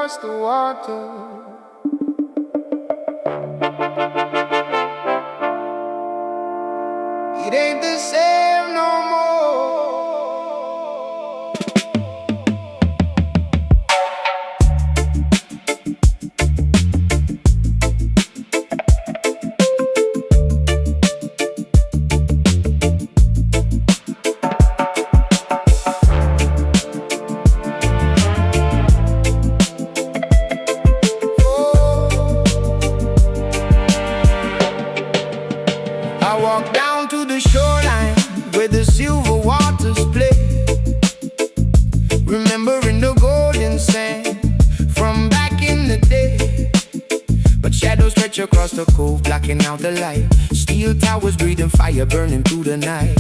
across the water. It ain't the same no more. I walk down to the shoreline where the silver waters play, remembering the golden sand from back in the day. But shadows stretch across the cove, blocking out the light. Steel towers breathing fire, burning through the night.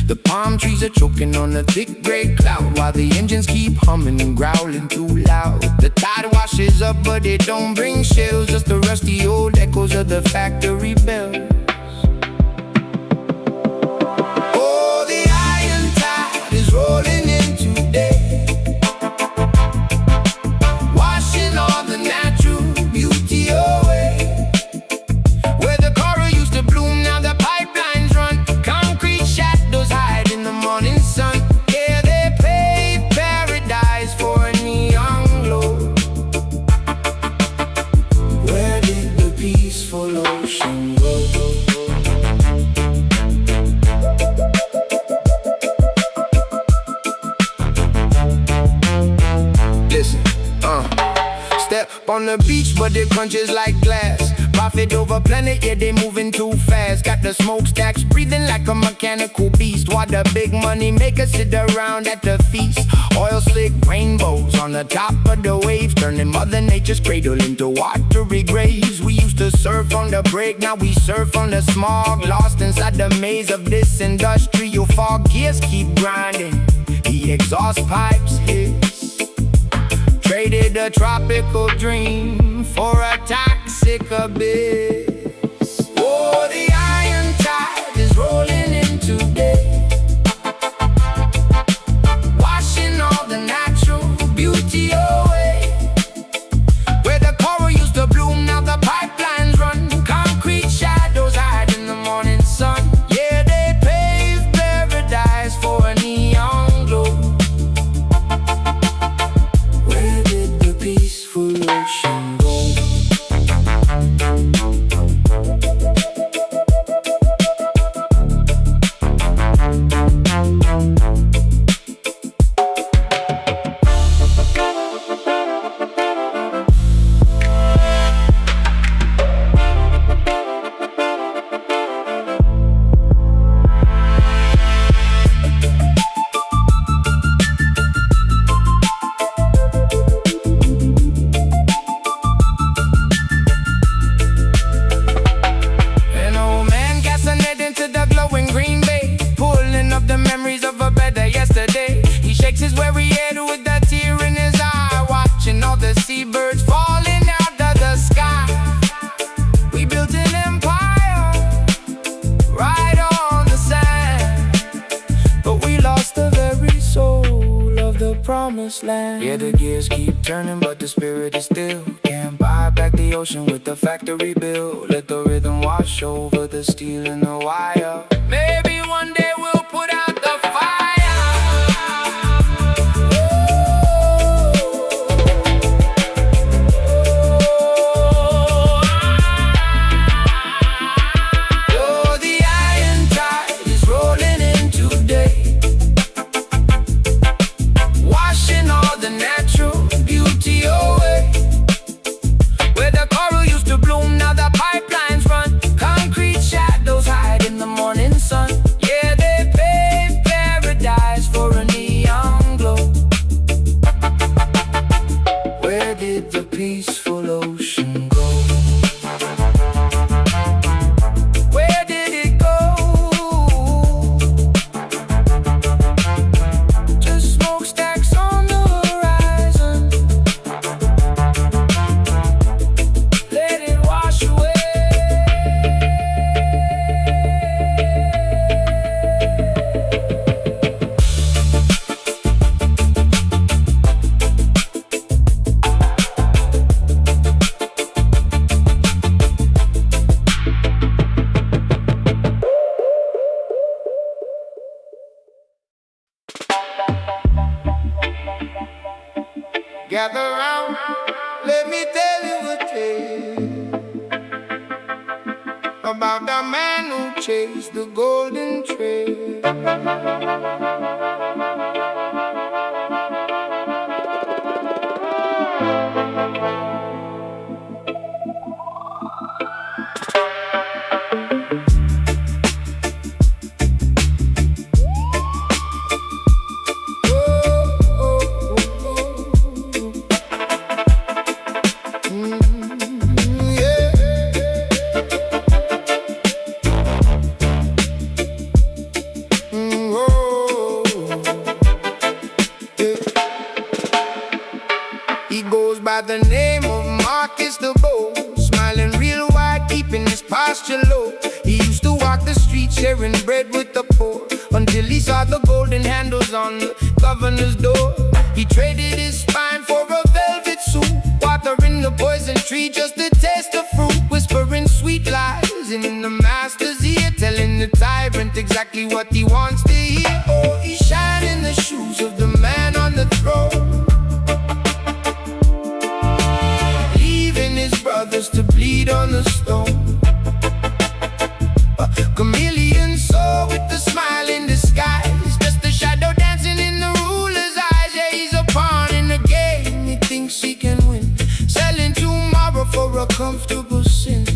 The palm trees are choking on a thick gray cloud, while the engines keep humming and growling too loud. The tide washes up, but it don't bring shells, just the rusty old echoes of the factory bells. Rolling in today, washing all the natural beauty away. Where the coral used to bloom, now the pipelines run. Concrete shadows hide in the morning sun. Yeah, they pave paradise for a neon glow. Where did the peaceful ocean go? Step on the beach, but it crunches like glass. Profit over planet, yeah, they moving too fast. Got the smokestacks breathing like a mechanical beast, while the big money makers sit around at the feast. Oil slick rainbows on the top of the waves, turning Mother Nature's cradle into watery graves. We used to surf on the break, now we surf on the smog. Lost inside the maze of this industrial fog. Gears keep grinding, the exhaust pipes hiss. Traded a tropical dream for a toxic abyss. Oh, the iron tide is rolling in today, washing all the natural beauty away. Where the coral used to bloom, now the pipelines run. Concrete shadows hide in the morning sun. Yeah, they pave paradise for a neon glow. Peaceful ocean go. His weary head with a tear in his eye, watching all the seabirds falling out of the sky. We built an empire right on the sand, but we lost the very soul of the promised land. Yeah, the gears keep turning, but the spirit is still. Can't buy back the ocean with the factory bill. Let the rhythm wash over the steel and the wire. Maybe one day we'll put out the fire. Bloom, now the pipelines run. Concrete shadows hide in the morning sun. Gather round, let me tell you a tale about the man who chased the golden trail. By the name of Marcus the Bold, smiling real wide, keeping his posture low. He used to walk the streets sharing bread with the poor, until he saw the golden handles on the governor's door. He traded his spine for a velvet suit, watering the poison tree just to taste the fruit, whispering sweet lies in the master's ear, telling the tyrant exactly what he wants to hear. Oh, he shined in the shoes of the man on the throne, brothers to bleed on the stone. A chameleon soul with a smile in disguise, just a shadow dancing in the ruler's eyes. Yeah, he's a pawn in the game, he thinks he can win, selling tomorrow for a comfortable sin.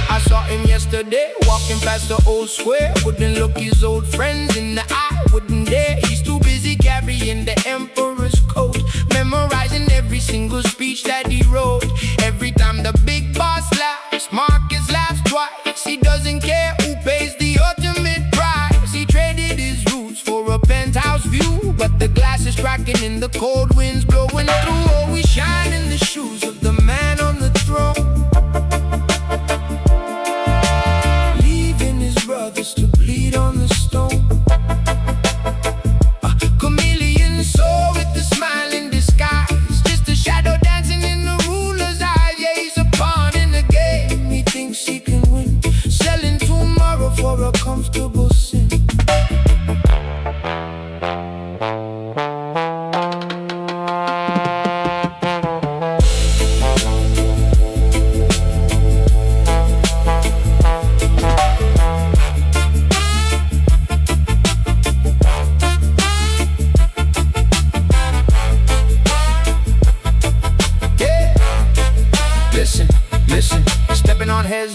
I saw him yesterday, walking past the old square. Wouldn't look his old friends in the eye, wouldn't dare. He's too busy carrying the emperor's coat, memorizing every single speech that he wrote. Every time the big boss laughs, Marcus laughs twice. He doesn't care who pays the ultimate price. He traded his roots for a penthouse view, but the glass is cracking and the cold winds blowing through. Oh, we shine in the shoes of the man on the throne, leaving his brothers to bleed on the stone. A chameleon soul with a smile in disguise, just a shadow dancing in the ruler's eyes. Yeah, he's a pawn in the game, he thinks he can win, selling tomorrow for a comfortable sin.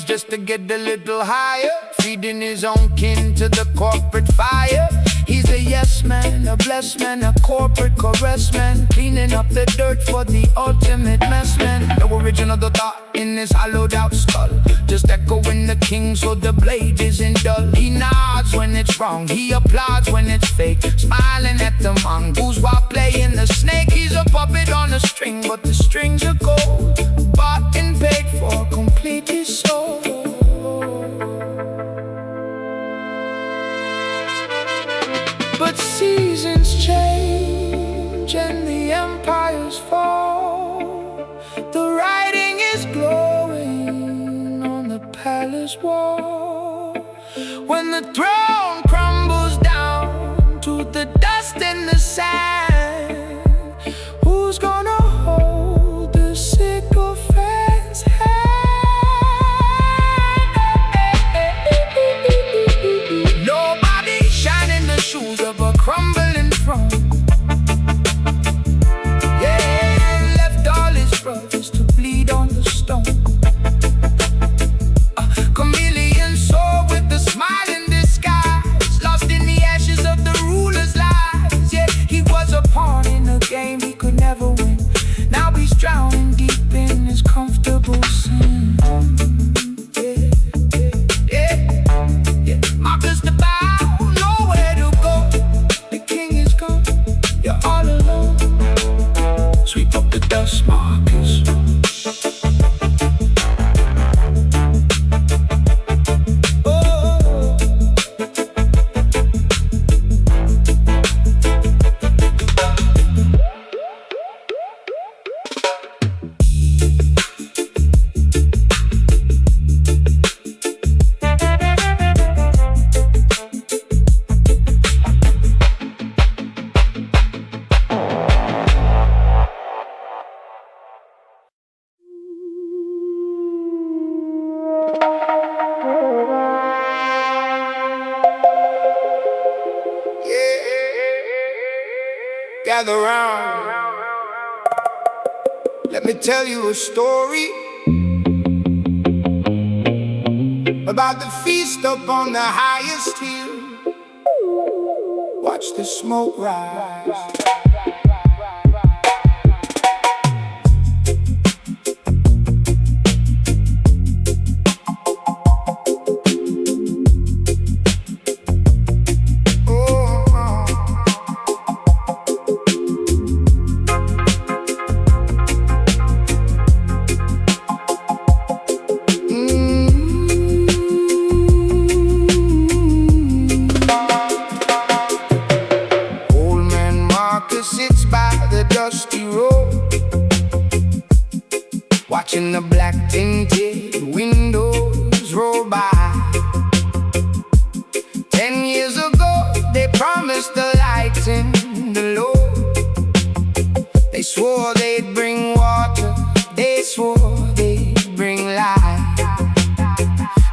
Just to get a little higher, feeding his own kin to the corporate fire. He's a yes man, a blessed man, a corporate caress man, cleaning up the dirt for the ultimate mess man. No original thought in his hollowed out skull, just echoing the king so the blade isn't dull. He nods when it's wrong, he applauds when it's fake, smiling at the mongoose while playing the snake. He's a puppet on a string, but the strings are gold, bought and paid for, completely sold. But seasons change and the empires fall. The writing is glowing on the palace wall. When the throne crumbles down to the dust and the sand, who's gonna hold the sycophant's hand? Nobody shining the shoes of a crumbling throne. Yeah, left all his brothers to bleed on the stone. A chameleon soul with a smile in disguise, gather round. Let me tell you a story about the feast up on the highest hill. Watch the smoke rise. Sits by the dusty road, watching the black tinted windows roll by. 10 years ago, they promised the light in the load. They swore they'd bring water, they swore they'd bring light.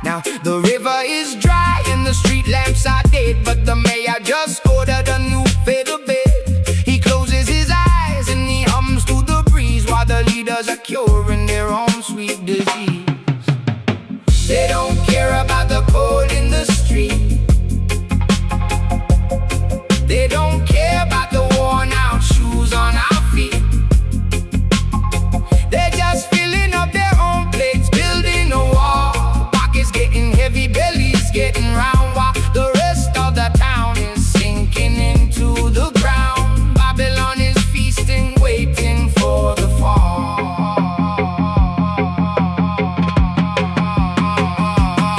Now the river is dry and the street lamps are dead, but the mayor just ordered a new feather bed. The leaders are curing their own sweet disease. They don't care about the cold in the street. They don't care about the worn out shoes on our feet. They're just filling up their own plates, building a wall. Pockets getting heavy, bellies getting round, while the rest of the town is sinking into the ground. Babylon is feasting, waiting for the fall.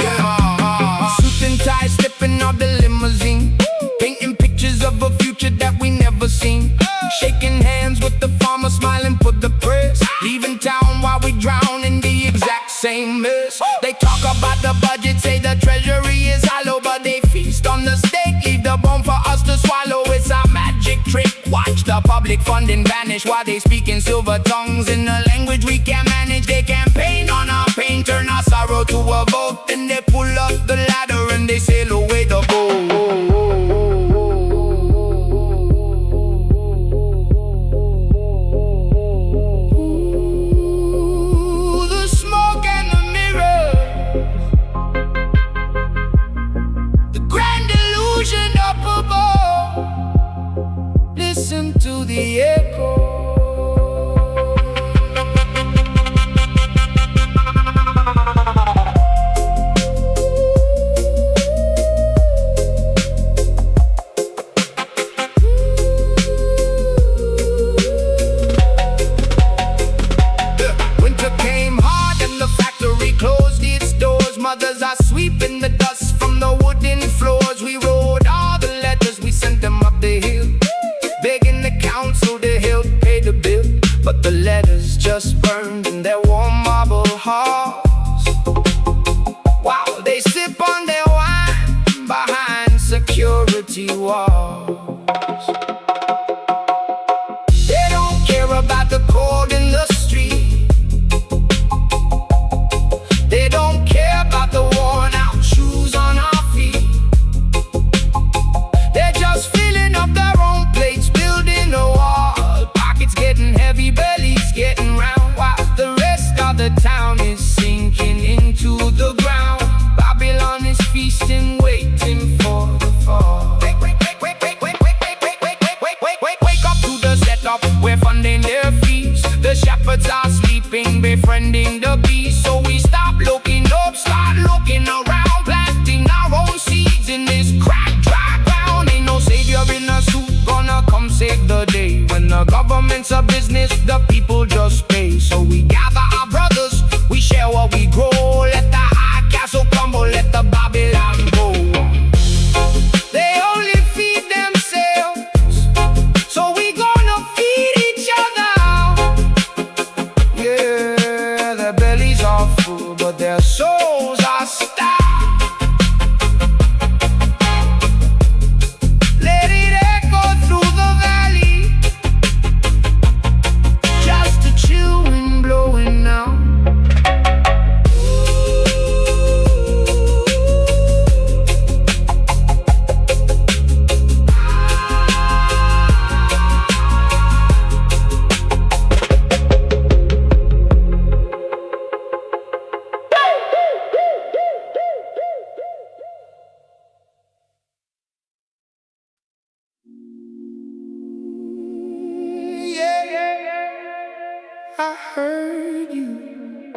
Yeah. Suit and tie, stepping off the limousine, painting pictures of a future that we never seen. Shaking hands with the farmer, smiling for the press, leaving town while we drown in the exact same mess. They talk about the budget, say the treasury is hollow, but they feast on the steak, leave the bone for us to swallow. It's a magic trick. Watch the public funding vanish while they speak in silver tongues in a language we can't manage. They campaign on our pain, turn our sorrow to a vote. Then they pull up the ladder and they sail away the boat. Listen to the echo. Winter came hard and the factory closed its doors. Mothers are sweeping the dust from the wooden floors. We wrote all the letters, we sent them up the hill, begging the council to help pay the bill. But the letters just burned in their warm marble halls, while they sip on their wine behind security walls. They don't care about the cold in the street. They don't care about the worn out shoes on our feet. They're just filling up their own plates, building a wall. Pockets getting heavy, bellies getting round, while the rest of the town is sinking into the ground. Babylon is feasting, waiting for the fall. Wake up to the setup, we're funding their fees. The shepherds are sleeping, befriending the beast. So we stop looking up, start looking around, planting our own seeds in this cracked, dry ground. Ain't no savior in a suit gonna come save the day. When the government's a business, the people just pay. So we gather our brothers, we share what we grow. Let the high castle crumble, let the Babylon go. They only feed themselves, so we gonna feed each other. Yeah, their bellies are full, but their souls are starved. Let it echo through the valley. I heard you.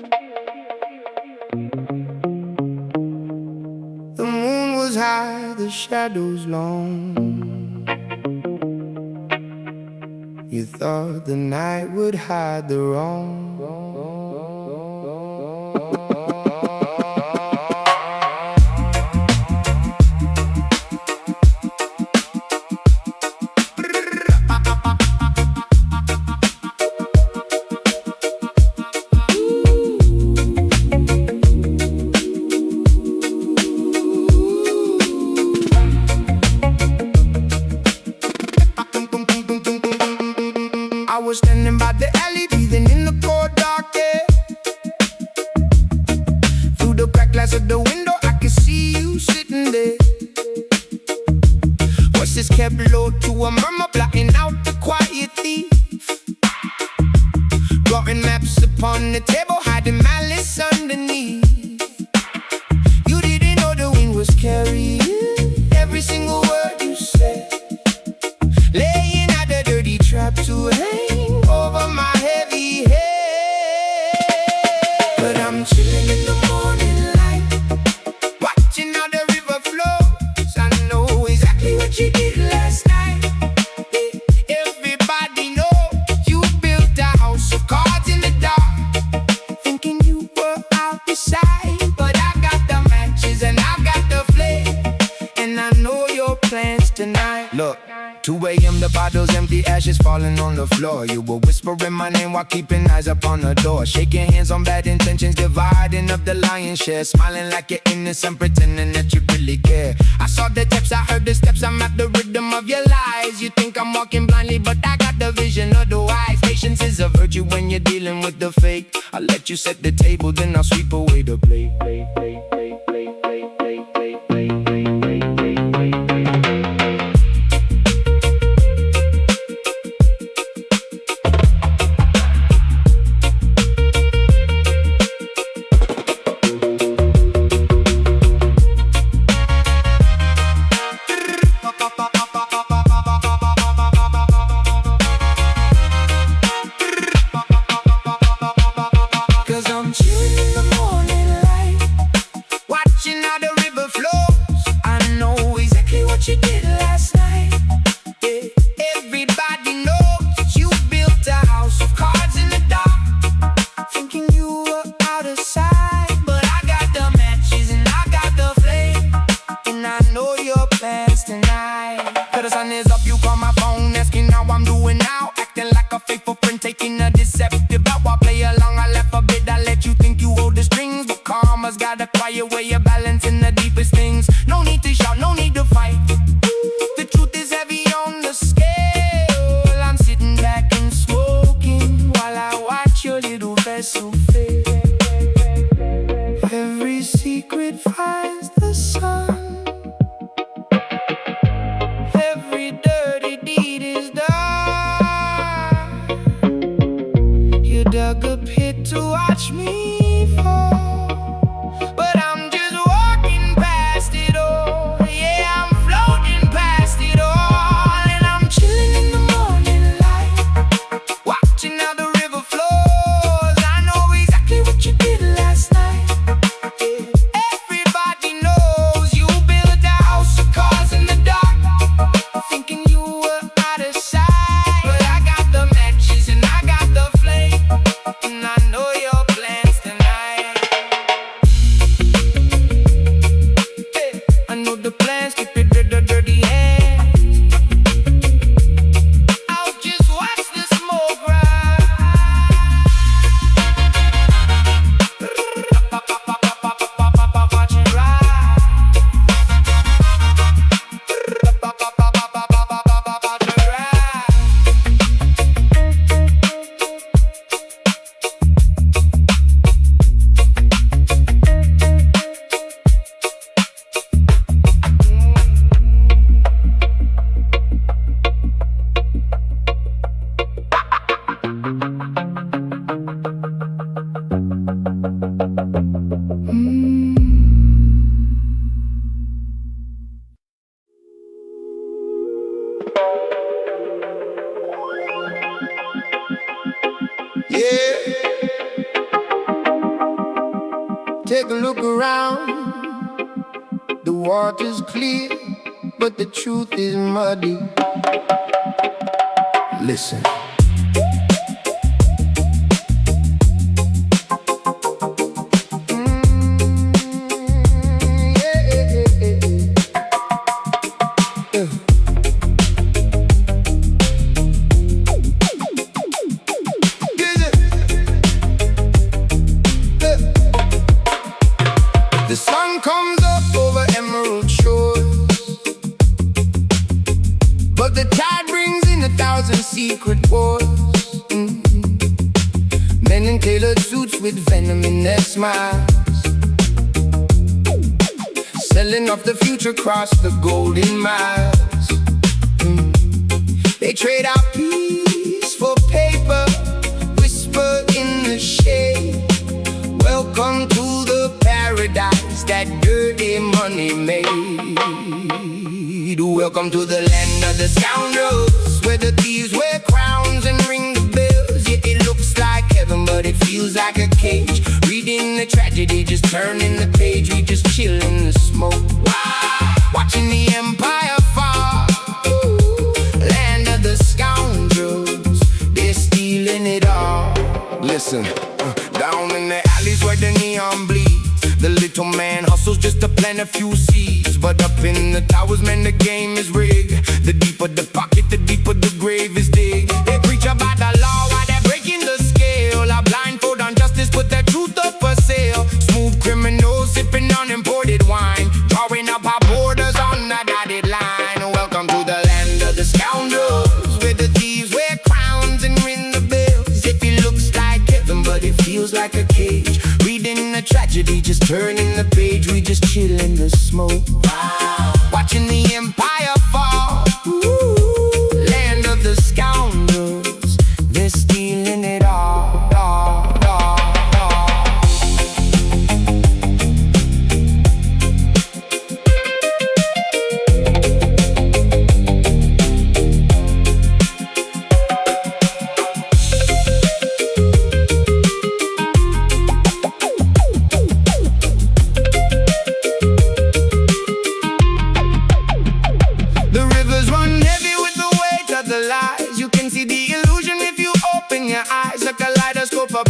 The moon was high, the shadows long. You thought the night would hide the wrong. I was standing by the alley, breathing in the cold dark air. Through the cracked glass of the window, I could see you sitting there. Voices kept low to a murmur, blotting out the quiet thief. Drawing maps upon the table, hiding malice underneath. You didn't know the wind was carrying every single word you said, laying out a dirty trap to hang over my heavy head. But I'm chilling in the morning light, watching how the river flows. I know exactly what you did last night. Everybody knows you built a house of cards in the dark, thinking you were out the side. But I got the matches and I got the flame, and I know your plans tonight. Look, 2 a.m. the bottles empty, ashes falling on the floor. You were whispering my name while keeping eyes up on the door, shaking hands on bad intentions, dividing up the lion's share, smiling like you're innocent, pretending that you really care. I saw the text, I heard the steps, I'm at the rhythm of your lies. You think I'm walking blindly, but I got the vision of the wise. Patience is a virtue when you're dealing with the fake. I'll let you set the table, then I'll sweep away the plate. You did last night. Yeah. Everybody knows you built a house of cards in the dark, thinking you were out of sight. But I got the matches and I got the flame, and I know your plans tonight. Cause the sun is up, you call my phone, asking how I'm doing now, acting like a faithful friend, taking a deceptive bow. I play along, I left a bit, I let you think you hold the strings, but karma's got a quiet way of balancing the deepest things. No need to shout, no need to fight. The truth is heavy on the scale. I'm sitting back and smoking while I watch your little vessel fail. Every secret finds the sun, every dirty deed is done. You dug a pit to watch me fall, but I'm just walking past it all. Yeah, I'm floating past it all, and I'm chilling in the morning light, watching how the river flows. I know exactly what you did last night. Yeah. Everybody knows you built a house of cards in the dark, thinking you were out of sight. But I got the matches and I got the flame, and I know your plans tonight. take a look around. The water's clear, but the truth is muddy. Listen. The sun comes up over emerald shores, but the tide brings in 1,000 secret wars. Men in tailored suits with venom in their smiles, selling off the future across the golden miles. They trade out peace for paper, whisper in the shade. Welcome to the paradise that dirty money made. Welcome to the land of the scoundrels, where the thieves wear crowns and ring the bells. Yeah, it looks like heaven, but it feels like a cage. Reading the tragedy, just turning the page. We just chill in the smoke, watching the empire fall. Land of the scoundrels, they're stealing it all. Listen, down in the alleys where the neon bleeds, the little man hustles just to plant a few seeds. But up in the towers, man, the game is rigged. The deeper the pocket, the deeper the grave is dig. They preach about the law while they're breaking the scale. A blindfold on justice, put their truth up for sale. Smooth criminals sipping on imported wine, drawing up our borders on the dotted line. Welcome to the land of the scoundrels, where the thieves wear crowns and ring the bells. If it looks like heaven, but it feels like a cage. Reading the tragedy, just turning the page. We just chill in the smoke, watching the empire fall. Land of the scoundrels, they're stealing it all.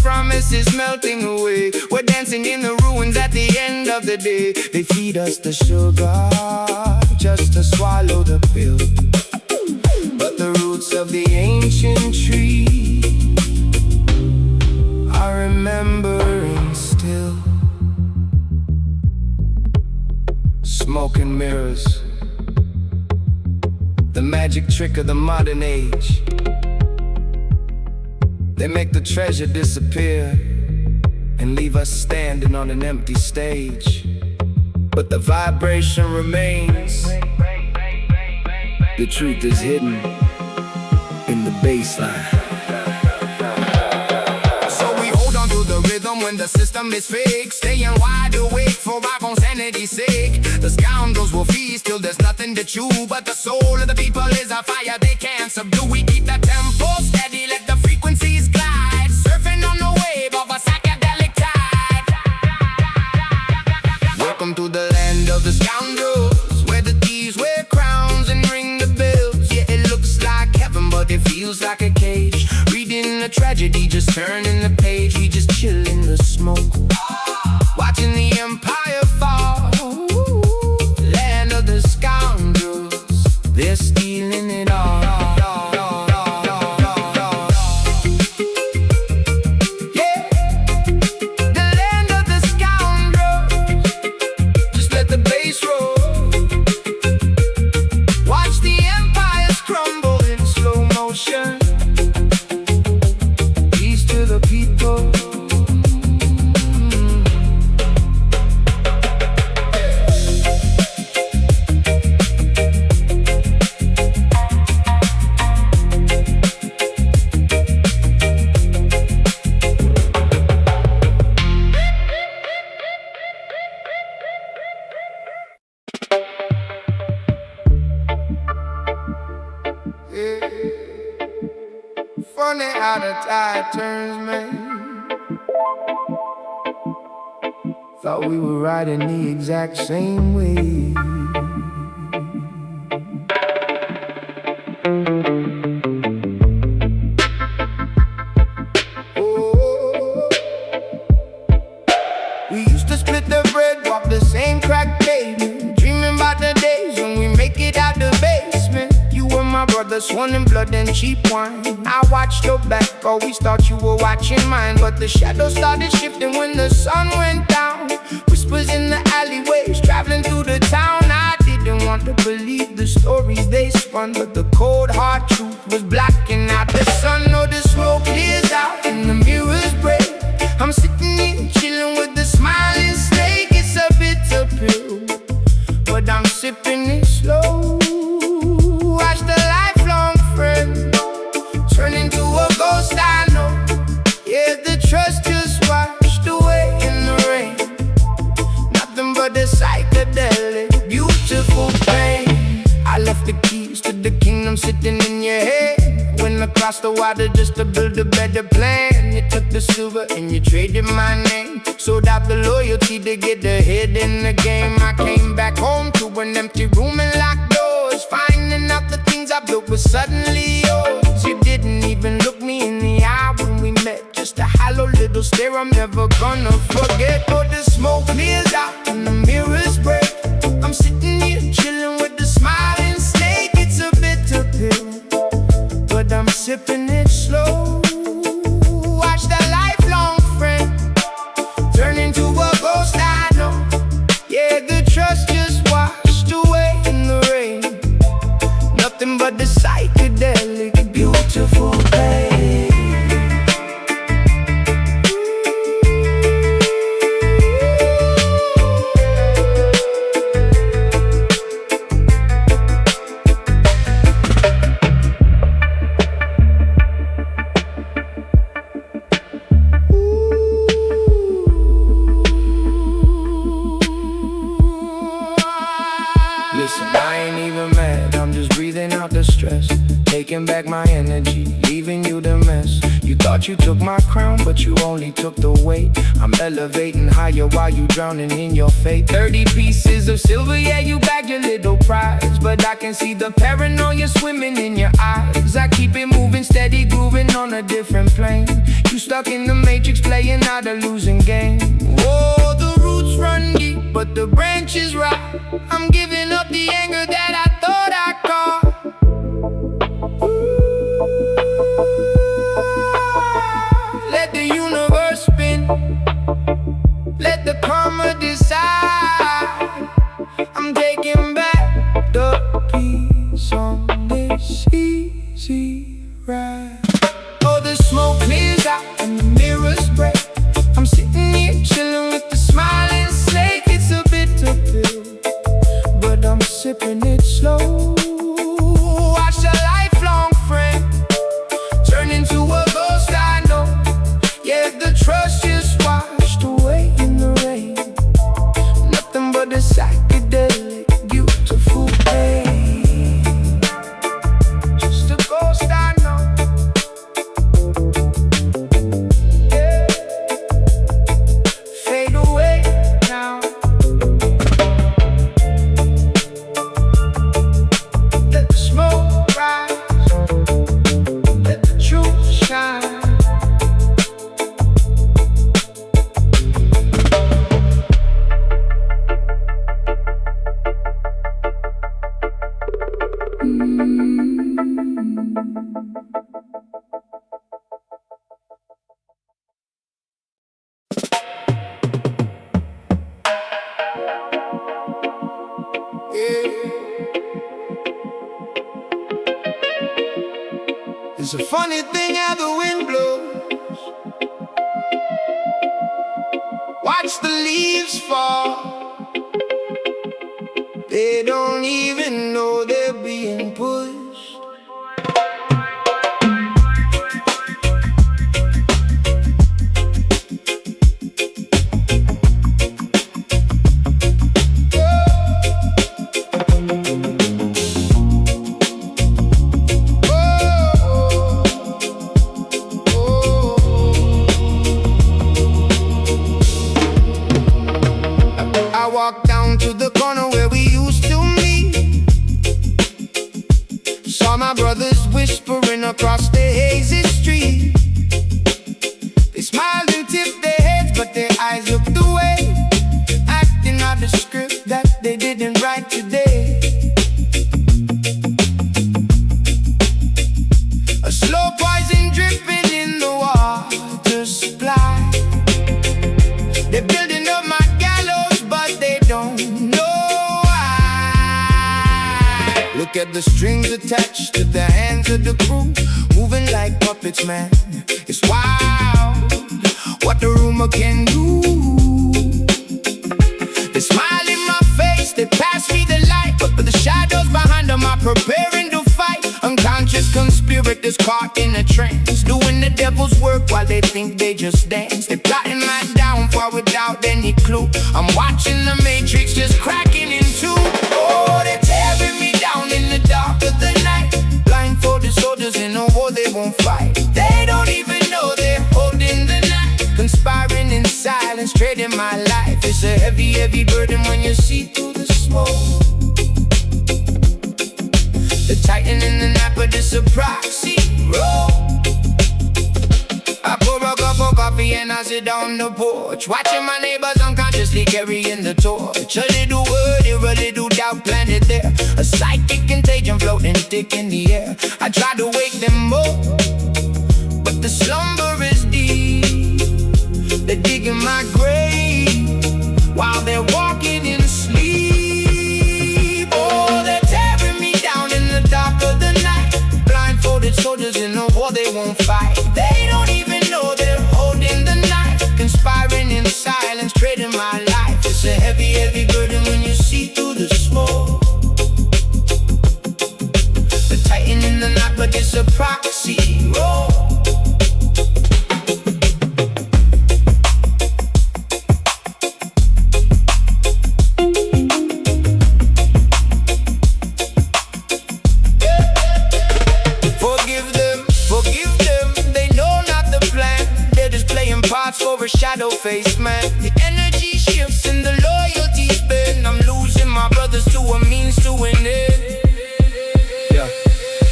Promises melting away. We're dancing in the ruins at the end of the day. They feed us the sugar just to swallow the pill, but the roots of the ancient tree are remembering still. Smoke and mirrors, the magic trick of the modern age. They make the treasure disappear and leave us standing on an empty stage. But the vibration remains. The truth is hidden in the bassline. So we hold on to the rhythm when the system is fake, staying wide awake for our own sanity's sake. The scoundrels will feast till there's nothing to chew, but the soul of the people is a fire they can't subdue. We keep the tempo steady, let the frequencies glide, surfing on the wave of a psychedelic tide. Welcome to the land of the scoundrels, where the thieves wear crowns and ring the bells. Yeah, it looks like heaven, but it feels like a cage. Reading the tragedy, just turning the page. We just chill in the smoke, watching the empire fall. Land of the scoundrels, they're stealing it all. Funny how the tide turns, man. Thought we were riding the exact same way. Oh, we used to split the bread, walk the same crack pavement, dreaming about the days when we make it out the basement. You were my brother, sworn in blood and cheap wine. I watched your back, always thought you were watching mine. But the shadows started shifting when the sun went down. Whispers in the alleyways, traveling through the town. I didn't want to believe the stories they spun, but the cold hard truth was blacking out the sun. Oh, the smoke clears out and the mirrors break. I'm sitting here chilling with the smiling snake. It's a bitter pill, but I'm sipping it slow. Watch the lifelong friend turn into a ghost, I know. Yeah, the trust just washed away in the rain. Nothing but a psychedelic, beautiful pain. I left the keys to the kingdom sitting in your head. Went across the water just to build a better plan. You took the silver and you traded my name. Sold out the loyalty to get ahead in the game. I came back home to an empty room and locked doors, finding out the things I built was suddenly yours. You didn't even look me in the eye when we met, just a hollow little stare I'm never gonna forget. Oh, the smoke clears out and the mirrors break. I'm sitting here chilling with the smiling snake. It's a bitter pill, but I'm sipping it slow. Watch that lifelong friend turn into a ghost, I know. Yeah, the trust just washed away in the rain. Nothing but the psychedelic, beautiful pain. Listen, I ain't even mad, I'm just breathing out the stress, taking back my energy, leaving you the mess. You thought you took my crown, but you only took the weight. I'm elevating higher while you drowning in your fate. 30 pieces of silver, yeah, you bagged your little prize, but I can see the paranoia swimming in your eyes. I keep it moving, steady grooving on a different plane. You stuck in the matrix, playing out a losing game. Whoa, the roots run deep, but the branches rot. I'm giving up the anger that I thought I caught. Let the universe spin, let the karma decide. I'm taking back the peace on this easy ride. Oh, the smoke clears out and the mirrors break. I'm sitting here chilling with the smiling snake. It's a bitter pill, but I'm sipping it slow. Watch a lifelong friend turn into a ghost, I know. Yeah, the trust just washed away in the rain. Nothing but a psychedelic, beautiful pain. Just a ghost, I know. Yeah. Fade away now. Let the smoke rise, let the truth shine. It's a funny thing how the wind blows. Watch the leaves fall. They don't even know they're being pushed. my brothers whispering across the hazy street. They smiled and tipped their heads, but their eyes looked away, acting out the script that they didn't write today. A slow poison dripping in the water supply. They're building up my gallows, but they don't know why. Look at the strings attached to the hands of the crew, moving like puppets, man. It's wild what the rumor can do. They smile in my face, they pass me the light, but the shadows behind them are preparing to fight. Unconscious conspirators caught in a trance, doing the devil's work while they think they just dance. They plotting my downfall without any clue. I'm watching the matrix just cracking in two. Oh, they're tearing me down in the dark of the night. Blindfolded soldiers in a war they won't fight. They don't even know they're holding the knife, conspiring in silence, trading my life. It's a heavy, heavy burden when you see through the smoke. The titan in the night, but it's a proxy roll. I pour a cup of coffee and I sit on the porch, watching my neighbors unconsciously carrying the torch. A little word here, a little doubt planted there, a psychic contagion floating thick in the air. I try to wake them up, but the slumber is deep. They're digging my grave while they're walking in sleep. Oh, they're tearing me down in the dark of the night. Blindfolded soldiers in a war they won't fight. They don't even know they're holding the knife, conspiring in silence, trading my life. It's a heavy, heavy burden when you see through the smoke. The titan in the night, but it's a proxy roll. For a shadow-faced man, the energy shifts and the loyalty spin. I'm losing my brothers to a means to an end. Yeah.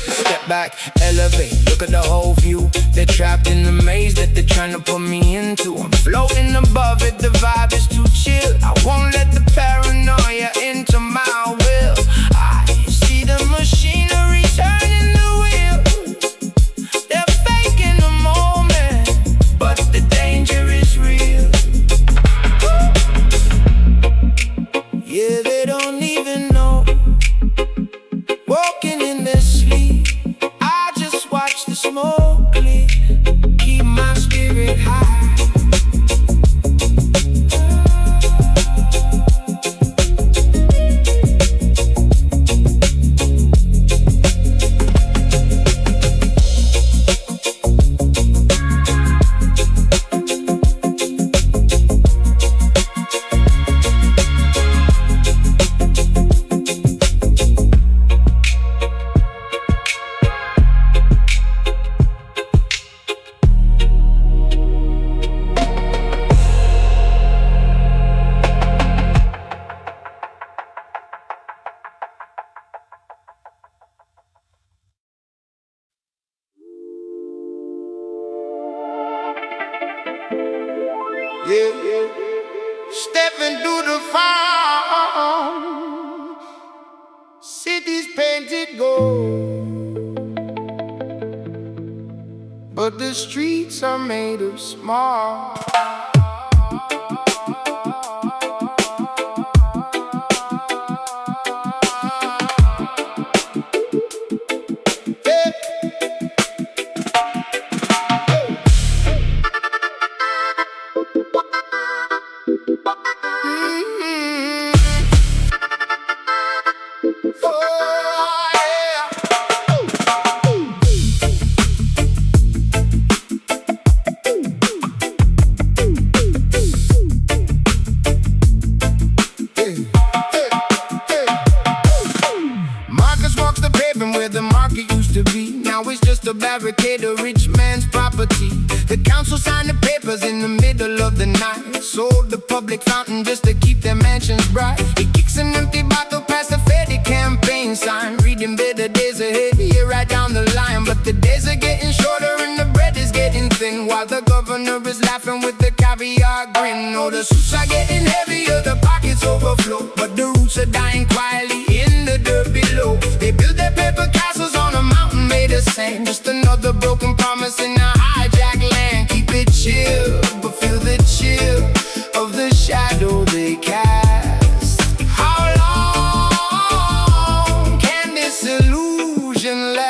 Step back, elevate, look at the whole view. They're trapped in the maze that they're trying to put me into. I'm floating above it, the vibe is too chill. I won't let the paranoia into my will. I see the machinery turning the wheel. They're faking the moment, but the danger is real. Yeah, they don't even know. Walking in their sleep, I just watch the smoke clear, keep my spirit high. Yeah. Stepping through the farm, cities painted gold, but the streets are made of smog. Barricade a rich man's property. The council signed the papers in the middle of the night, sold the public fountain just to keep their mansions bright. He kicks an empty bottle past the faded campaign sign, reading better days ahead. Here I down The days are getting shorter and the bread is getting thin, while the governor is laughing with the caviar grin. Oh, the suits are getting heavier, the pockets overflow, but the roots are dying quietly in the dirt below. They build their paper castles on a mountain made of sand, just another broken promise in a hijacked land. Keep it chill, but feel the chill of the shadow they cast. How long can this illusion last?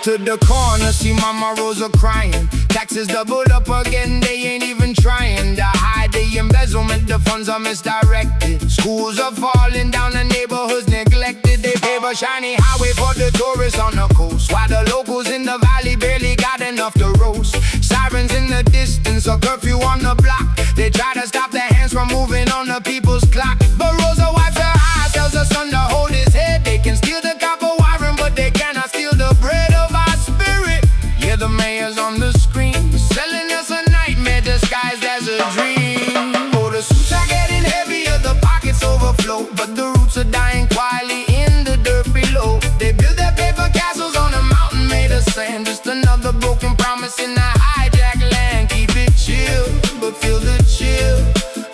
To the corner, see Mama Rosa crying. Taxes doubled up again, they ain't even trying to hide the embezzlement, the funds are misdirected. Schools are falling down, the neighborhoods neglected. They pave a shiny highway for the tourists on the coast, while the locals in the valley barely got enough to roast. Sirens in the distance, a curfew on the block. They try to stop their hands from moving on the people's clock, but Rosa wipes her eyes, tells her son to hold his head. They can steal the copper wiring, but they cannot steal the bread of our spirit. Yeah, the mayor's on the screen, selling us a nightmare disguised as a dream. Oh, the suits are getting heavier, the pockets overflow, but the roots are dying quietly in the dirt below. They build their paper castles on a mountain made of sand, just another broken promise in a hijacked land. Keep it chill, but feel the chill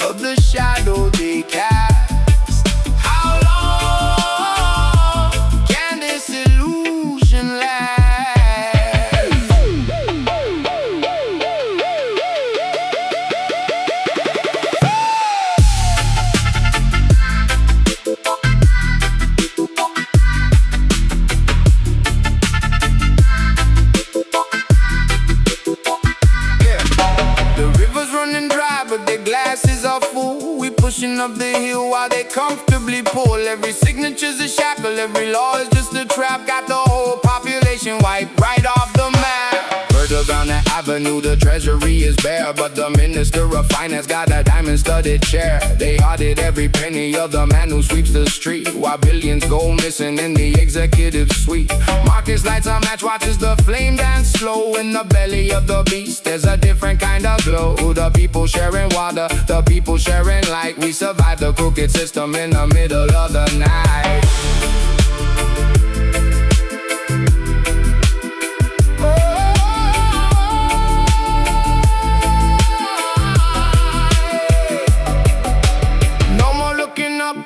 of the shadow they cast. How long can this illusion last? Glasses are full, we pushing up the hill while they comfortably pull. Every signature's a shackle, every law is just a trap. Got the whole population wiped right off the map. Further down the avenue, the treasury is bare, but the minister of finance got a diamond-studded chair. They audit every penny of the man who sweeps the street, while billions go missing in the executive suite. Marcus lights a match, watches the flame dance slow. In the belly of the beast, there's a different kind of glow. The people sharing water, the people sharing light. We survive the crooked system in the middle of the night.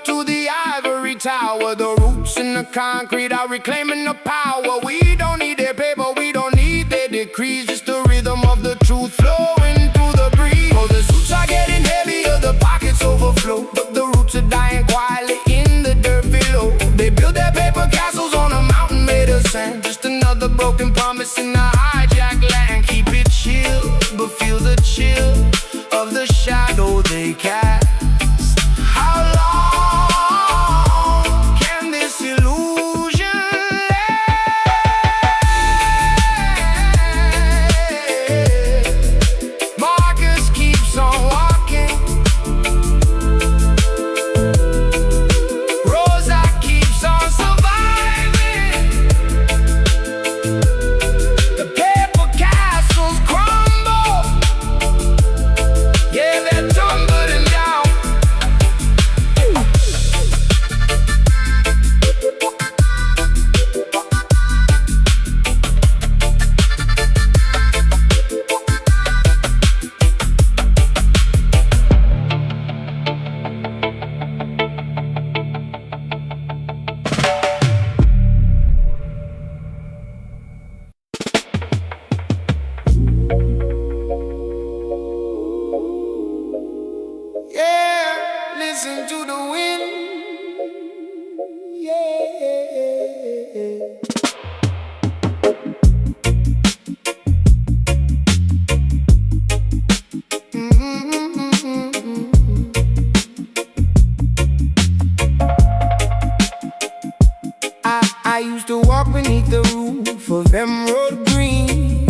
To the ivory tower, the roots in the concrete are reclaiming the power. We don't need their paper, we don't need their decrees, just the rhythm of the truth flowing through the breeze. Oh, the suits are getting heavier, the pockets overflow, but the roots are dying quietly in the dirt below. They build their paper castles on a mountain made of sand, just another broken promise in a hijacked land. Keep it chill, but feel the chill of the shadow they cast. How long can this illusion last? Marcus keeps on walking, Rosa keeps on surviving. The paper castles crumble, yeah, they're tumbling down. Listen to the wind, yeah. I used to walk beneath the roof of emerald green,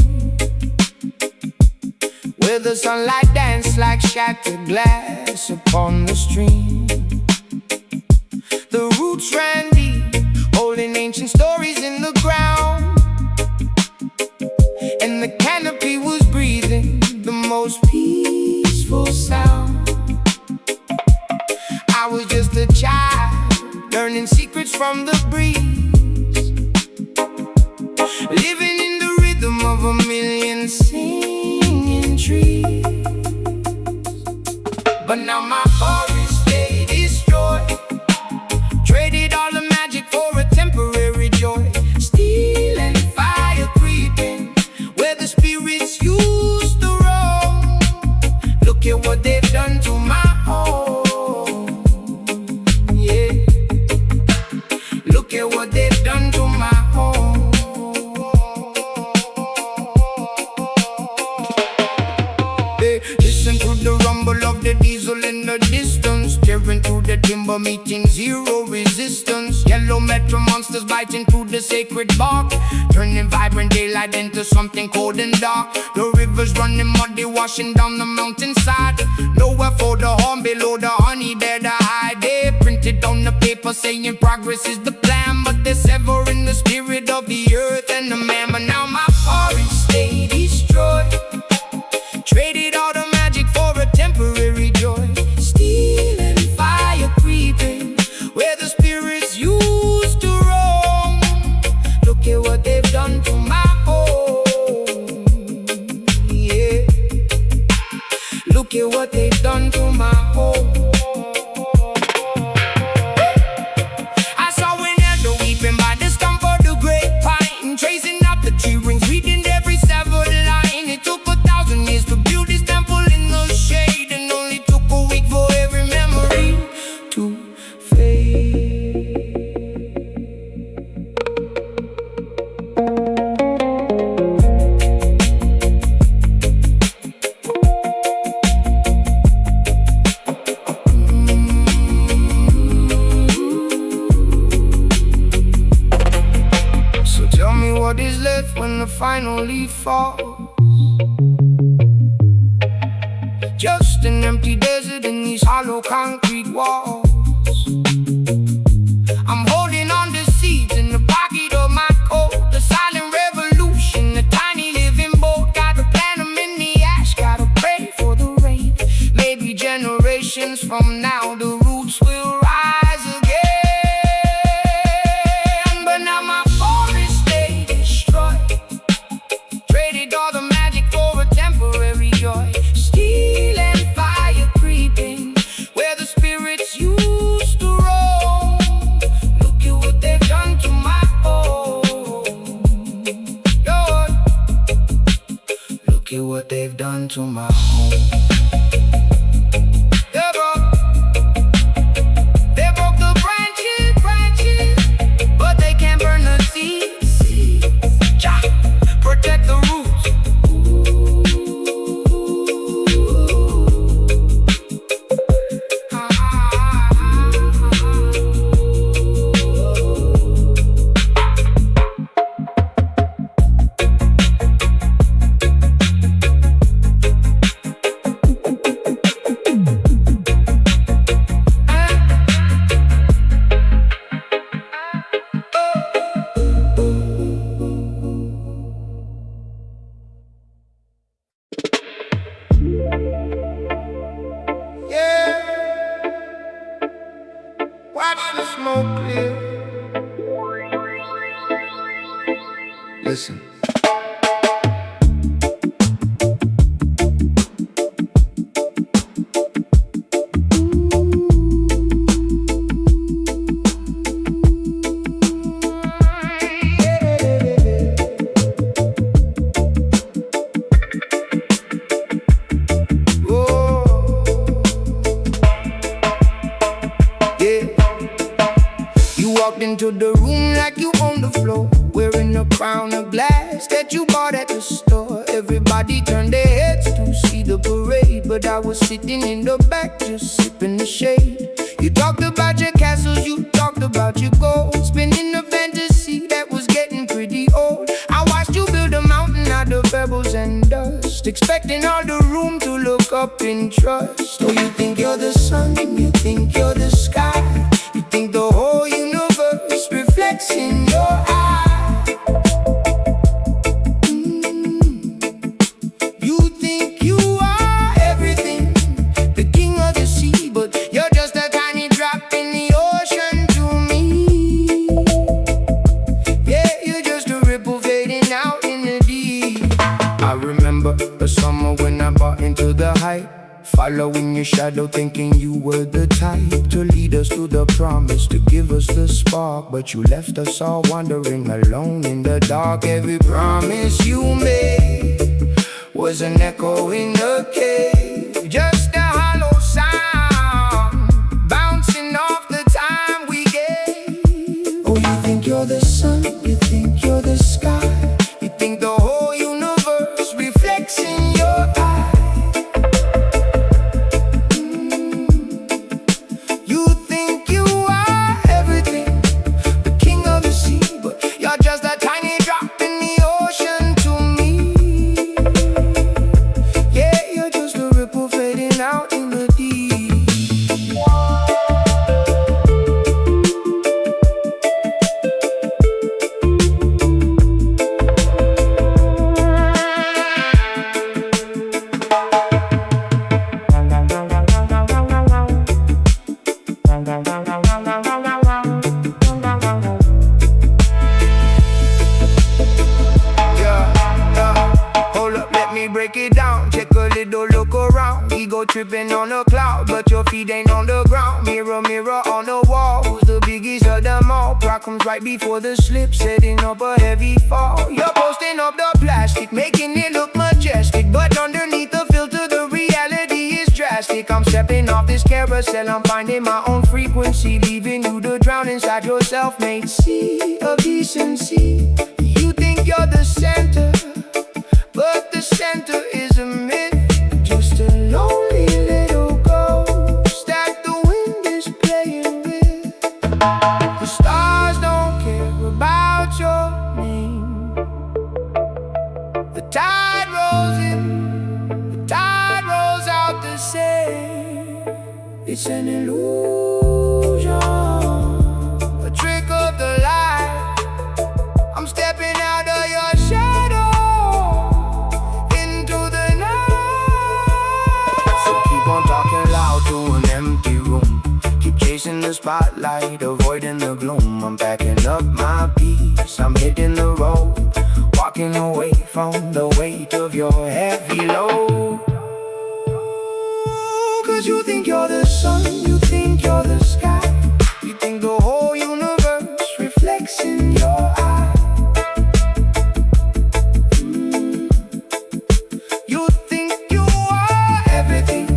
where the sunlight danced like shattered glass upon the stream. The roots ran deep, holding ancient stories in the ground, and the canopy was spirits from the breeze, living in the rhythm of a million singing trees. But now my forest they destroyed, traded all the magic for a temporary joy. Steel and fire creeping where the spirits used to roam. Look at what they've done to my home. Yeah, look at what they've done to my home. Hey, listen to the rumble of the diesel in the distance, tearing through the timber, meeting zero resistance. Yellow metal monsters biting through the sacred bark, turning vibrant daylight into something cold and dark. The rivers running muddy, washing down the mountainside. Nowhere for the horn, below the honey there to hide. They printed on the paper saying progress is the plan, but they're severing the spirit of the earth and the man. But now my forest stay destroyed, traded all the magic for a temporary joy. Steel and fire creeping where the spirits used to roam. Look at what they've done to my home. Yeah, look at what they've done to my home. I saw an elder weeping by the stump of the great pine, tracing up the tree rings, reading every severed line. It took 1,000 years to build this temple in the shade, and only took a week for every memory to fade. So tell me what is left when the final leaf falls. Just an empty desert in these hollow concrete walls. I'm holding on to seeds in the pocket of my coat. The silent revolution, the tiny living boat. Gotta plant them in the ash, gotta pray for the rain. Maybe generations from now the roots will rise again. But now my forest they destroyed, traded all the magic for a temporary joy. Steel and fire creeping where the spirits used to roam. Look at what they've done to my home. Lord, look at what they've done to my home. They broke the branches, but they can't burn the seeds. Cha, protect the roots. Watch the smoke clear. Listen. Into the room like you own the floor, wearing a crown of glass that you bought at the store. Everybody turned their heads to see the parade, but I was sitting in the back just sipping the shade. You talked about your castles, you talked about your gold, spinning a fantasy that was getting pretty old. I watched you build a mountain out of pebbles and dust, expecting all the room to look up in trust. Oh, you think you're the sun, you think you're the sky, you think the whole universe reflects in your eye. You think you are everything, the king of the sea, but you're just a tiny drop in the ocean to me. A summer when I bought into the hype, following your shadow, thinking you were the type to lead us to the promise, to give us the spark. But you left us all wandering alone in the dark. Every promise you made was an echo in the cave, just a hollow sound bouncing off the time we gave. Oh, you think you're the sun, you think you're the sky, you think the whole universe reflects in your eyes. Tripping on a cloud, but your feet ain't on the ground. Mirror, mirror on the wall, who's the biggest of them all? Problems right before the slip, setting up a heavy fall. You're posting up the plastic, making it look majestic, but underneath the filter the reality is drastic. I'm stepping off this carousel, I'm finding my own frequency, leaving you to drown inside your self-made sea of decency. You think you're the center, but the center is a myth, just a lonely little ghost that the wind is playing with. The stars don't care about your name. The tide rolls in, the tide rolls out the same. It's an illusion, a trick of the light. I'm stepping out of your shadow into the night. So keep on talking loud to an empty room, keep chasing the spotlight, avoiding the gloom. I'm packing up my peace, I'm hitting the road, walking away from the weight of your heavy load. Cause you think you're the sun, you think you're the sky, you think the whole universe reflects in your eyes. You think you are everything,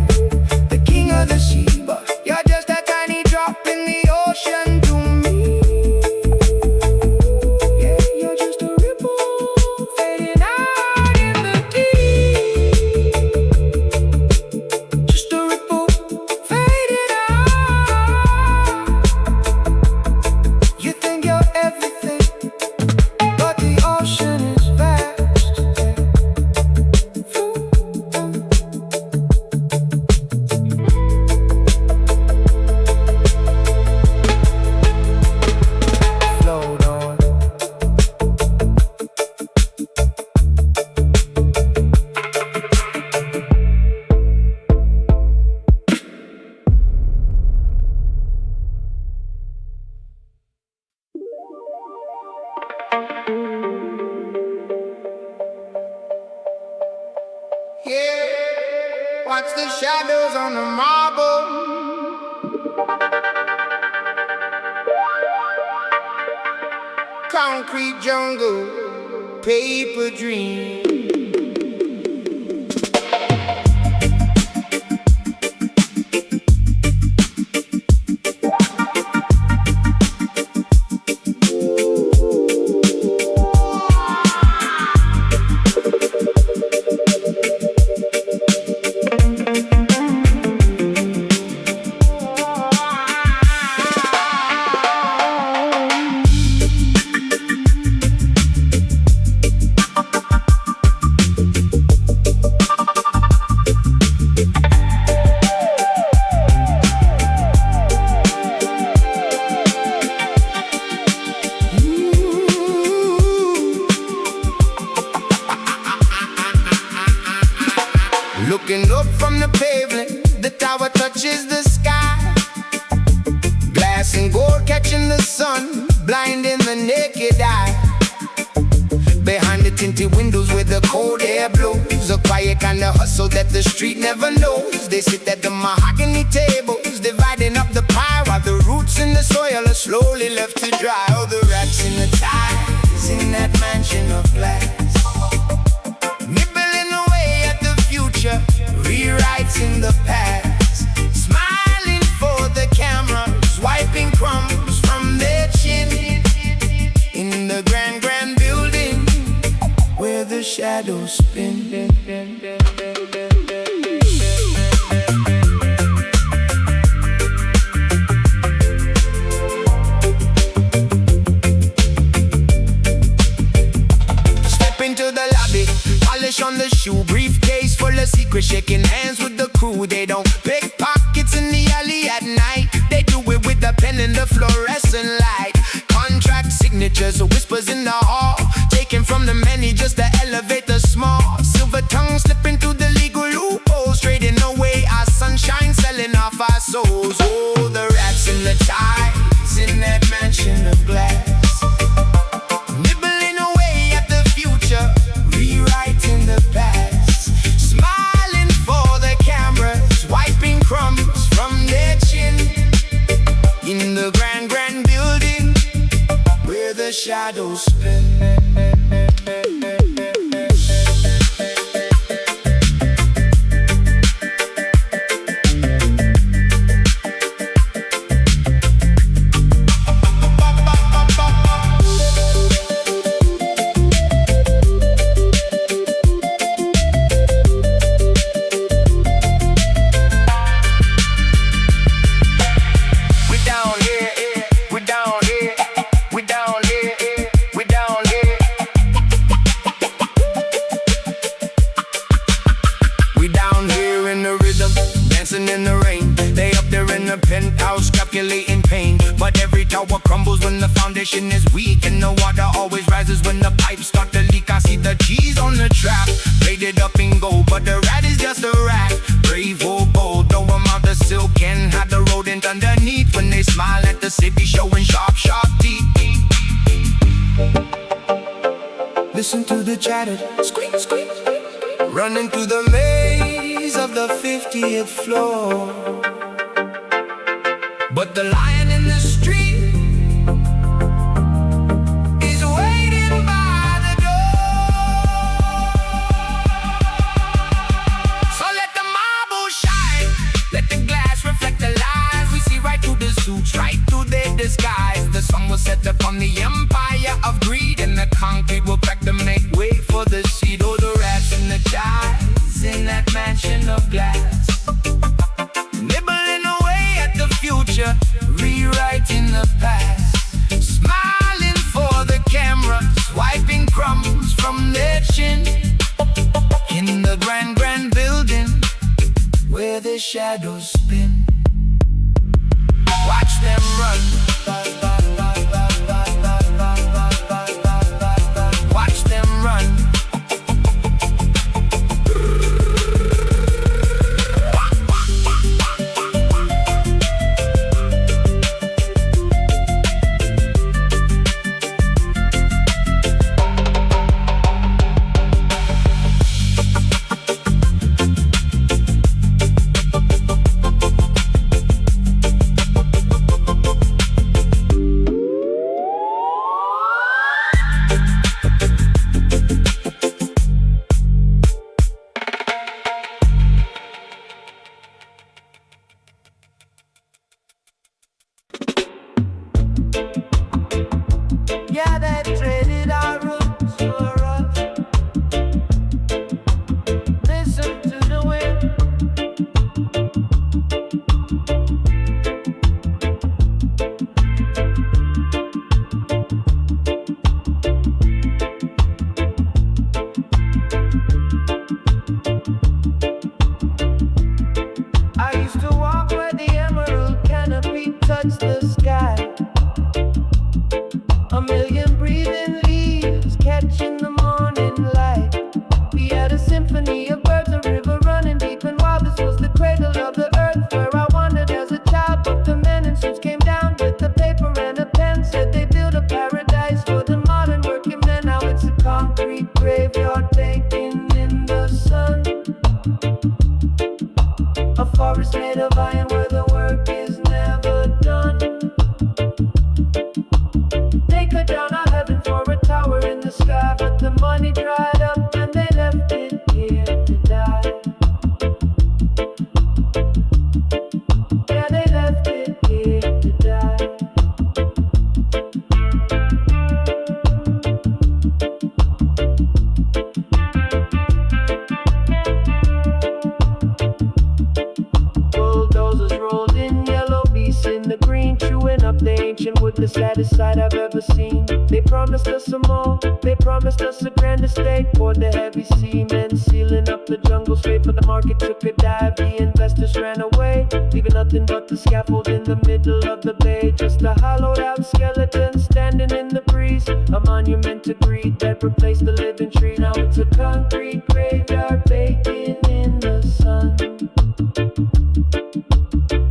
the king of the sea, but you're just a tiny drop in the ocean to me. Yeah, you're just a ripple fading out in the deep. Just a ripple fading out. You think you're everything, but the ocean is vast. Float on. Yeah, watch the shadows on the marble. Concrete jungle, paper dream. Looking up from the pavement, the tower touches the sky. Glass and gold catching the sun, blinding the naked eye. Behind the tinted windows where the cold air blows, a quiet kind of hustle that the street never knows. They sit at the mahogany tables, dividing up the pie, while the roots in the soil are slowly left to dry. Oh, the rats in the ties in that mansion of glass, nibbling away at the future, rewriting the past, smiling for the cameras, wiping crumbs from their chin. In the grand, grand building where the shadows spin. Step into the lobby, polish on the shoe, briefcase full of secrets, shaking hands with the crew. They don't pick pockets in the alley at night, they do it with the pen and the fluorescent light. Contract signatures, whispers in the hall, taken from the many just to elevate the small. Silver tongue slipping through the legal loopholes, trading away our sunshine, selling off our souls. Oh, the rats in the ties in that mansion of glass, nibbling away at the future, rewriting the past, smiling for the cameras, wiping crumbs from their chin. In the grand, grand building where the shadows spin. In the rain, they up there in the penthouse calculating pain, but every tower crumbles when the foundation is weak, and the water always rises when the pipes start to leak. I see the cheese on the trap, braided up in gold, but the rat is just a rat. Brave or bold, throw them out the silk and hide the rodent underneath, when they smile at the city showing sharp, sharp teeth. Listen to the chatter, squeak, squeak, running through the maze of the 50th floor. But the lion in the street is waiting by the door. So let the marble shine, let the glass reflect the lies. We see right through the suits, right through their disguise. The sun will set upon the empire of greed, and the concrete will crack to make way for the seed. Oh, the rats in the ties in that mansion of glass, nibbling away at the future, rewriting the past, smiling for the camera, wiping crumbs from their chin. In the grand, grand building where the shadows spin, watch them run, watch them run. in the sky, but the money dried up and they left it here to die. Yeah, they left it here to die. Bulldozers rolled in, yellow beasts in the green, chewing up the ancient wood, the saddest sight I've ever seen. They promised us some more, they promised us a grand estate. Poured the heavy cement, sealing up the jungle straight, but the market took a dive. The investors ran away, leaving nothing but the scaffold in the middle of the bay. Just a hollowed out skeleton standing in the breeze, a monument to greed that replaced the living tree. Now it's a concrete graveyard baking in the sun,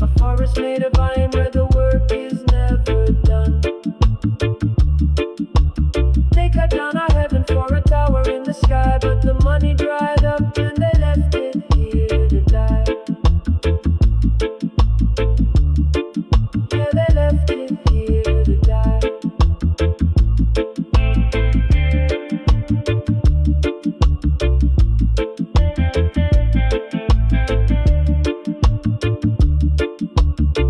a forest made of iron where the work is never done. They cut down our heaven for a tower in the sky, but the money dried up and they left it here to die. Yeah, they left it here to die.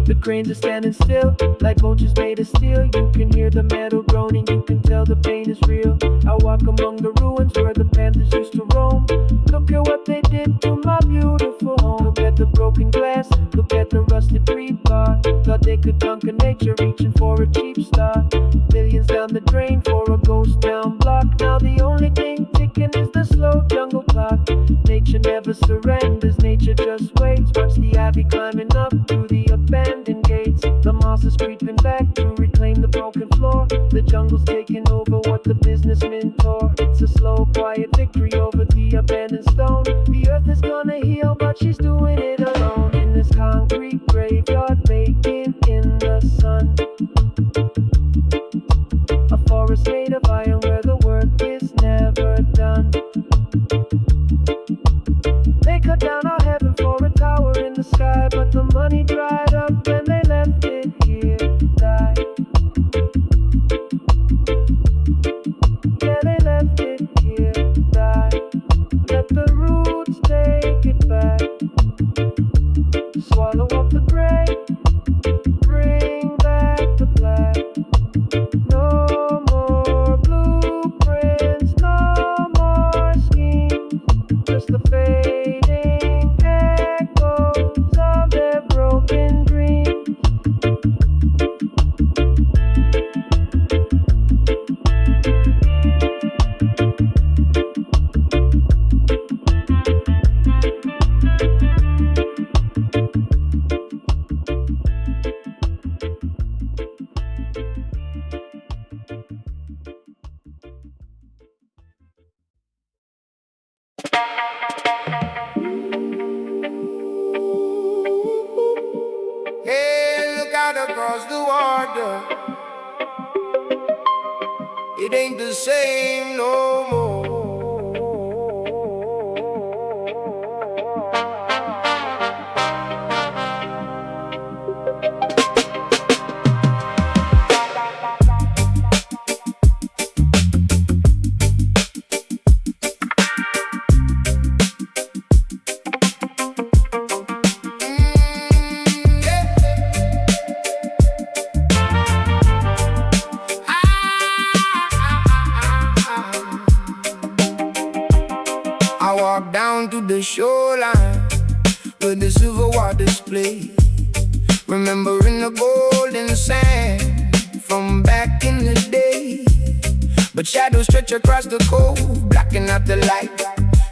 The cranes are standing still, like vultures made of steel. You can hear the metal groaning, you can tell the pain is real. I walk among the ruins where the panthers used to roam. Look at what they did to my beautiful home. Look at the broken glass, look at the rusted rebar. Thought they could conquer nature, reaching for a cheap start. Millions down the drain for a ghost town block. Now the only thing ticking is the slow jungle clock. Nature never surrenders, nature just waits. Watch the ivy climbing up through the abandoned gates. The moss is creeping back to reclaim the broken floor. The jungle's taking over what the businessmen tore. It's a slow, quiet victory over the abandoned stone. The earth is gonna heal, but she's doing it alone. In this concrete graveyard baking in the sun, a forest made of iron where the work is never done. They cut down our heaven for a tower in the sky, but the money dried up and they left it here to die. Yeah, they left it here to die. Let the roots take it back. Swallow up the gray, bring back the black. No more blueprints, no more schemes, just the fading echoes of their broken dreams. Hey, look out across the water. It ain't the same no more. Down to the shoreline where the silver waters play, remembering the golden sand from back in the day. But shadows stretch across the cove, blocking out the light.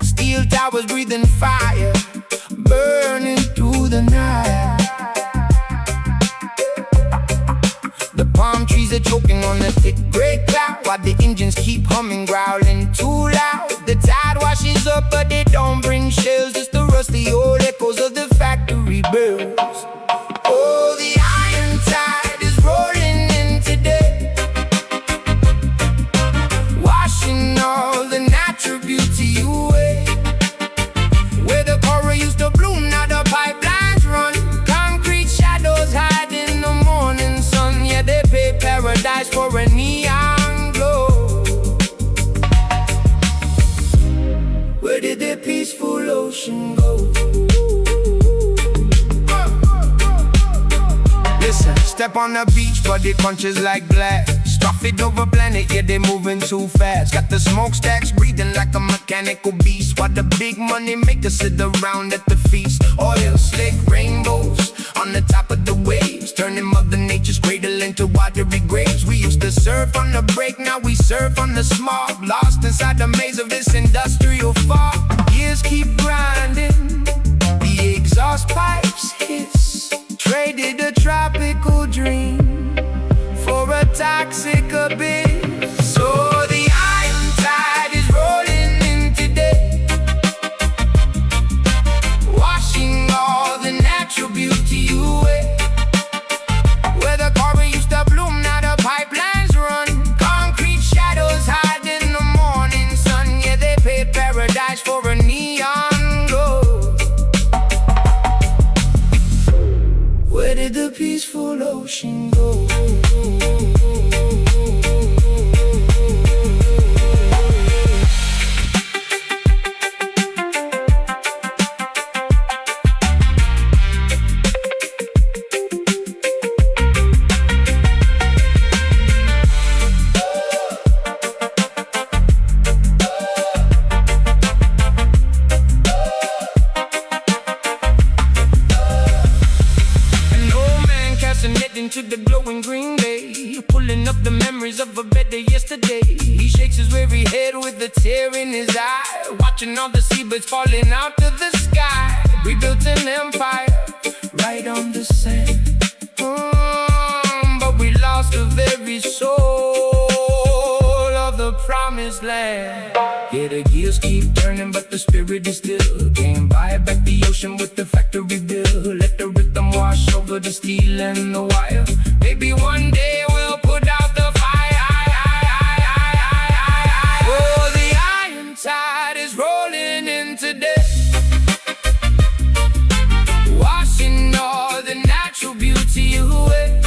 Steel towers breathing fire, burning through the night. The palm trees are choking on the thick gray cloud, while the engines keep humming, growling too loud. The tide washes up, but it don't bring shells, just the rusty old echoes of the factory bells. Oh, the iron tide is rolling in today, washing all the natural beauty away. Where the coral used to bloom, now the pipelines run. Concrete shadows hide in the morning sun. Yeah, they pay paradise for a neon glow. ocean go. Listen, step on the beach, body crunches like glass. Profit over planet, yeah, they moving too fast. Got the smokestacks breathing like a mechanical beast, while the big money makers sit around at the feast. Oil slick rainbows on the top of the waves, turning Mother Nature's cradle into watery graves. We used to surf on the break, now we surf on the smog, lost inside the maze of this industrial fog. Years keep grinding, the exhaust pipes hiss. Traded a tropical dream for a toxic abyss. So the iron tide is rolling in today, washing all the natural beauty away. Where the carbon used to bloom, now the pipelines run. Concrete shadows hide in the morning sun. Yeah, they paid paradise for a neon glow. Where did the peaceful ocean go? To the glowing green day, pulling up the memories of a better yesterday. He shakes his weary head with a tear in his eye, watching all the seabirds falling out of the sky. We built an empire right on the sand, but we lost the very soul of the promised land. Yeah, the gears keep turning, but the spirit is still. Can't buy back the ocean with the factory bill. Let the rhythm wash over the steel and the wire. Maybe one day we'll put out the fire. Oh, the iron tide is rolling in today, washing all the natural beauty away.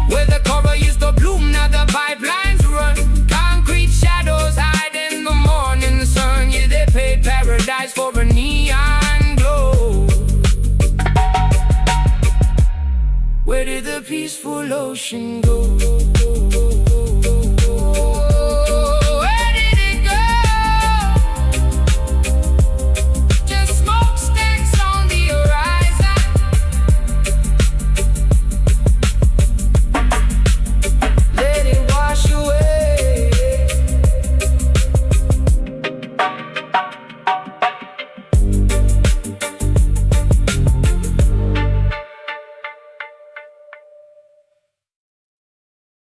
Where the coral used to bloom, now the pipelines run. Concrete shadows hide in the morning sun. Yeah, they paid paradise for a neon glow. Where did the peaceful ocean go?